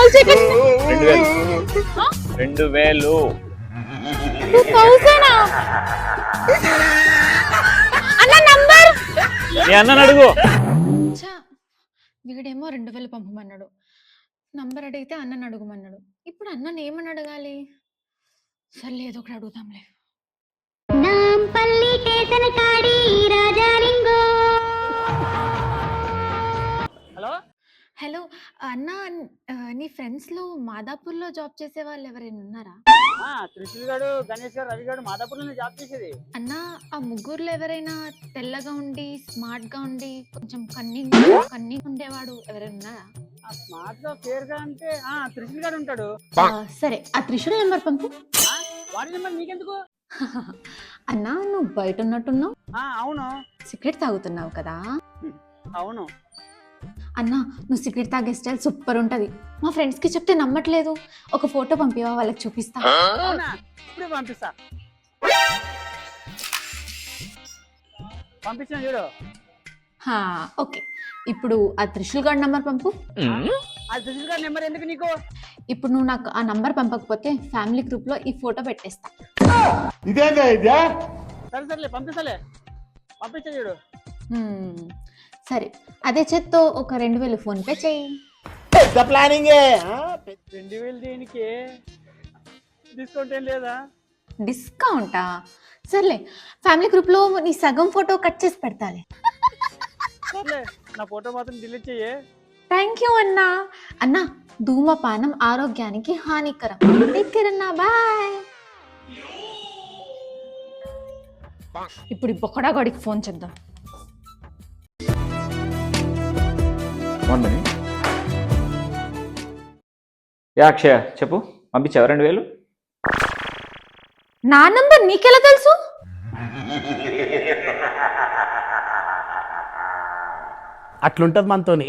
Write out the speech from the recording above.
Call చేయకండి. 2000 2000 అన్న number. మీ అన్నని అడుగు. వీడేమో 2000 పంపమన్నాడు, నంబర్ అడిగితే అన్నని అడుగుమన్నాడు. ఇప్పుడు అన్నని ఏమని అడగాలి? సర్లే ఏదో ఒకటి అడుగుతాంలే. హలో హలో అన్న, నీ ఫ్రెండ్స్ లో మాదాపూర్ లో జాబ్ చేసే వాళ్ళు ఎవరైనా ఉన్నారా? త్రిశూల్ గాడు, గణేష్ గారు, రవి గారు మాదాపూర్లో జాబ్ చేసేది. అన్న, ఆ ముగ్గురులో ఎవరైనా తెల్లగా ఉండి స్మార్ట్ గా ఉండి కొంచెం కన్నింగ్ ఉండేవాడు ఎవరైనా ఉన్నారా? స్మార్ట్ గా ఫేర్ గా అంటే త్రిశూల్ గారు ఉంటాడు. సరే, ఆ త్రిశూల్ నెంబర్ పంపు. వాడి నెంబర్ నీకెందుకు? అన్నా, నువ్వు బయట ఉన్నట్టున్నావు. అవును. సిగరెట్ తాగుతున్నావు కదా? అవును. అన్నా, నువ్వు సిగరెట్ తాగే స్టైల్ సూపర్ ఉంటది. మా ఫ్రెండ్స్ కి చెప్తే నమ్మట్లేదు. ఒక ఫోటో పంపివా, వాళ్ళకి చూపిస్తా. ఇప్పుడే పంపించిన చూడు. ఓకే, ఇప్పుడు ఆ త్రిశూల్ గారి నంబర్ పంపు. ఆ త్రిశూల్ గారి నెంబర్ ఎందుకు నీకు? ఇప్పుడు నువ్వు నాకు ఆ నంబర్ పంపకపోతే ఫ్యామిలీ గ్రూప్ లో ఈ ఫోటో పెట్టేస్తా. సరేలే పంపిస్తలే, పంపించే చూడు. సరే, అదే చేత్తో ఒక 2000 ఫోన్ పే చెయ్యి. పెద్ద ప్లానింగ్. 2000 దేనికి? డిస్కౌంట్ ఏం లేదా? డిస్కౌంటా? సర్లే, ఫ్యామిలీ గ్రూప్ లో నీ సగం ఫోటో కట్ చేసి పెడతాలే. సర్లే, నా ఫోటో మాత్రం డిలీట్ చెయ్యే. థ్యాంక్ యూ అన్నా. అన్నా, ధూమపానం ఆరోగ్యానికి హానికరం. టేక్ కేర్ అన్నా, బాయ్. ఇప్పుడు ఈ బొక్కడా గడికి ఫోన్ చేద్దాం. 1 minute. అక్షయ చెప్పు, పంపించావా 2000? నా నంబర్ నీకెలా తెలుసు? అట్లుంటది మనతోని.